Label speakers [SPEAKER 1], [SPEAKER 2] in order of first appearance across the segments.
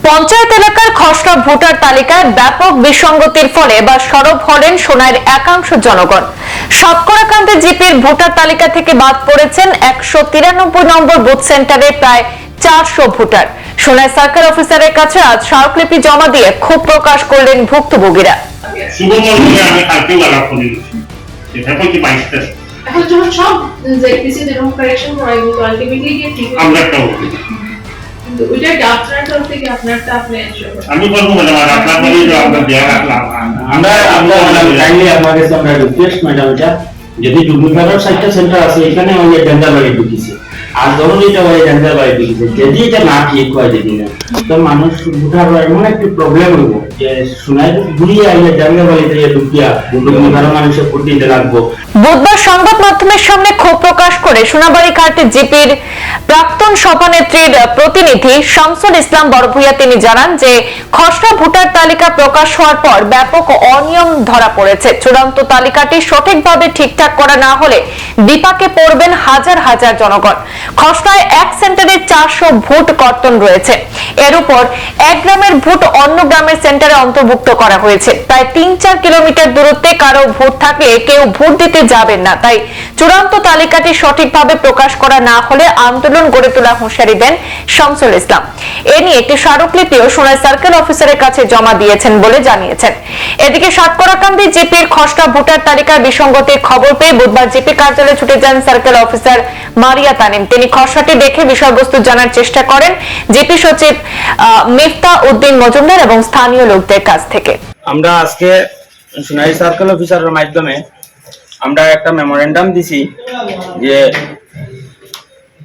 [SPEAKER 1] পঞ্চায়েত এলাকার খসড়া ভোটার তালিকায় ব্যাপক বিসঙ্গতির ফলে এবার সরব হলেন সোনাইয়ের একাংশ জনগণ। সাতকড়াকান্দি জিপির ভোটার তালিকা থেকে বাদ পড়েছেন 193 নম্বর বুথ সেন্টারে প্রায় 400 ভোটার। সোনাই সার্কেল অফিসারের কাছে আজ স্মারকলিপি জমা দিয়ে ক্ষোভ প্রকাশ করলেন ভুক্তভোগীরা।
[SPEAKER 2] এখন যখন সব জেপিসি এরকম কারেকশন করা কিন্তু আলটিমেটলি কি ঠিক কিন্তু ওইটা আপনার তরফ থেকে আপনারটা আপনি এনশিওর করুন।
[SPEAKER 3] আমি বলবো ম্যাডাম আপনার বলি যে আমরা দেয়া রাখলাম আমরা কাইন্ডলি আমাদের সামনে রিকোয়েস্ট ম্যাডাম এটা যদি ডুপ্লিকেটর সাইটটা সেন্টার আছে এখানে আমাদের ডেন্টাল বাড়ি ঢুকিছে আর ধরুন এটা ওই ডেন্টাল বাড়ি ঢুকিছে যদি এটা না ঠিক হয় যদি না তো মানুষ ভোটার এমন একটা প্রবলেম হইব যে শুনাই ঘুরিয়ে আইলে ডেন্টাল বাড়িতে ঢুকিয়া ডুপ্লিকেটর মানুষের ভোট দিতে লাগবো।
[SPEAKER 1] বুধবার সংবাদ মাধ্যমের সামনে ক্ষোভ প্রকাশ করে সোনাবাড়ি ঘাট জিপির প্রাক্তন সভানেত্রীর প্রতিনিধি শামসুল ইসলাম বড়ভূইয়া তিনি জানান যে খসড়া ভোটার তালিকা প্রকাশ হওয়ার পর ব্যাপক অনিয়ম ধরা পড়েছে। চূড়ান্ত তালিকাটি সঠিকভাবে ঠিকঠাক করা না হলে বিপাকে পড়বেন হাজার হাজার জনগণ। খসড়ায় এক সেন্টারে 400 ভোট কর্তন রয়েছে। এর উপর এক গ্রামের ভোট অন্য গ্রামের সেন্টারে অন্তর্ভুক্ত করা হয়েছে। প্রায় 3-4 কিলোমিটার দূরত্বে কারো ভোট থাকলে কেউ ভোট দিতে যাবেন না। তাই চূড়ান্ত তালিকাটি সঠিকভাবে প্রকাশ করা না হলে আন্দোলন গড়ে তোলা হুঁশিয়ারি দেন শামসুল ইসলাম। এ নিয়ে একটি স্মারকলিপিও সোনাই সার্কেল অফিসারের কাছে জমা দিয়েছেন বলে জানিয়েছেন। এদিকে সাতকড়াকান্দি জিপির খসড়া ভোটার তালিকার বিসঙ্গতির খবর পেয়ে বুধবার জিপি কার্যালয়ে ছুটে যান সার্কেল অফিসার মারিয়া তানিম। তিনি খসড়াটি দেখে বিষয়বস্তু জানার চেষ্টা করেন জিপি সচিব মিফতা উদ্দিন মজুমদার এবং স্থানীয় লোকদের কাছ থেকে।
[SPEAKER 4] আমরা আজকে সোনাই সার্কেল অফিসারের মাধ্যমে আমরা একটা মেমোরেন্ডাম দিছি যে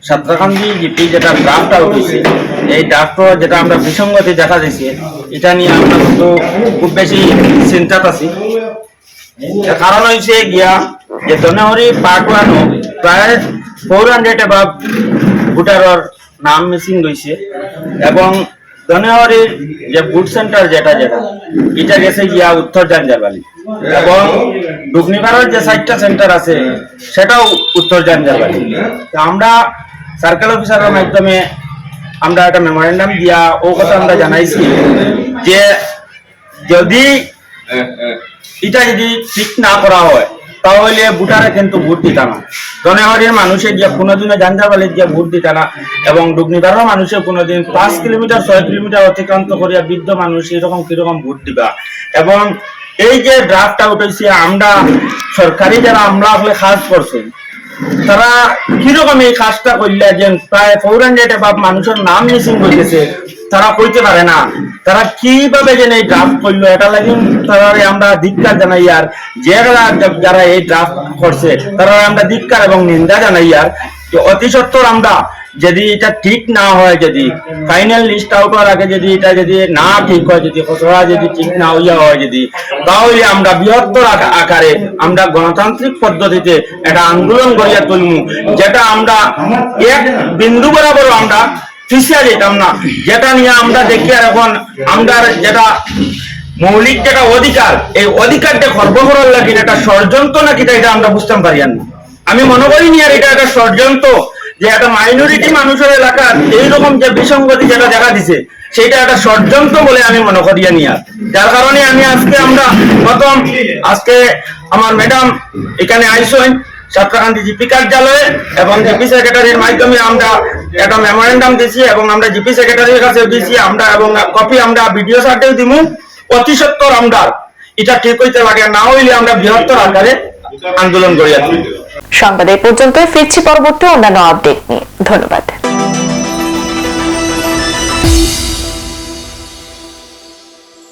[SPEAKER 4] সাতকড়াকান্দি জিপি যেটা ড্রাফট আউট হয়েছে এই ড্রাফট যেটা আমরা বিসঙ্গতি দেখা দিয়েছি এটা নিয়ে আমরা কিন্তু খুব বেশি চিন্তাত আছি। কারণ হয়েছে গিয়া যে ধনেহরি পার্ট 1 প্রায় 400 এবার ভোটারের নাম মিসিং হয়েছে এবং ধনেহরির যে বুথ সেন্টার যেটা এটা গেছে গিয়া উত্তর জাঞ্জারবালি এবং ডুগনিপাড়ার যে 60টা সেন্টার আছে সেটাও উত্তর জাঞ্জারবালি। আমরা সার্কেল অফিসারের মাধ্যমে আমরা একটা মেমোরেন্ডাম দিয়া ও কথা আমরা জানাইছি যে যদি এটা যদি ঠিক না করা হয় তাহলে ভোটারে কিন্তু ভোট দিত না। ধনেহরির মানুষের গিয়ে কোনোদিনও জাঞ্জারবালির গিয়ে ভোট দিত না এবং ডুগনিপাড়ার মানুষের কোনোদিন 5 কিলোমিটার 6 কিলোমিটার অতিক্রান্ত করিয়া বৃদ্ধ মানুষ এরকম কিরকম ভোট দিবা। এবং এই যে ড্রাফট আউট হয়েছে আমরা সরকারি যারা আমরা কাজ করছেন তারা কিরকম এই কাজটা করলে যে প্রায় 400 এবার মানুষের নাম মিসিং হইতেছে তারা কইতে পারে না তারা কিভাবে যেন এই ড্রাফট করলো এটা লাগে তারা আমরা ধিক্কার জানাই আর যারা এই ড্রাফট করছে তারা আমরা ধিক্কার এবং নিন্দা জানাই আর অতি সত্বর আমরা যদি এটা ঠিক না হয় যদি ফাইনাল লিস্ট আউট হওয়ার আগে যদি এটা যদি না ঠিক হয় যদি খসড়া যদি ঠিক না হইয়া হয় যদি তাহলে আমরা বৃহত্তর আকারে আমরা গণতান্ত্রিক পদ্ধতিতে একটা আন্দোলন করিয়া তুলমু যেটা আমরা এক বিন্দু বরাবর আমরা পিছিয়ে যেতাম না। যেটা নিয়ে আমরা দেখি আর এখন আমরা যেটা মৌলিক যেটা অধিকার এই অধিকারটা খর্ব করার লাগে এটা ষড়যন্ত্র নাকি এটা আমরা বুঝতে পারি না। আমি মনে করি নি আর এটা একটা ষড়যন্ত্র যে একটা মাইনরিটি মানুষের এলাকার এইরকম যে বিসঙ্গতি যেটা দেখা দিছে সেটা একটা ষড়যন্ত্র বলে আমি মনে করি নি। আর যার কারণে আমি আমরা প্রথম আজকে আমার ম্যাডাম এখানে আইসেন সাতকড়াকান্দি জিপি কার্যালয়ে এবং জিপি সেক্রেটারির মাধ্যমে আমরা একটা মেমোরেন্ডাম দিয়েছি এবং আমরা জিপি সেক্রেটারির কাছে দিয়েছি আমরা এবং কপি আমরা ভিডিও সার্টেও দিব। অতি সত্বর আমরা এটা ঠিক হইতে লাগে না হইলে আমরা বৃহত্তর আকারে আন্দোলন করিয়া তুলব।
[SPEAKER 1] সংবাদ এই পর্যন্তই, ফিরছি পরবর্তী অন্যান্য আপডেট নিয়ে। ধন্যবাদ।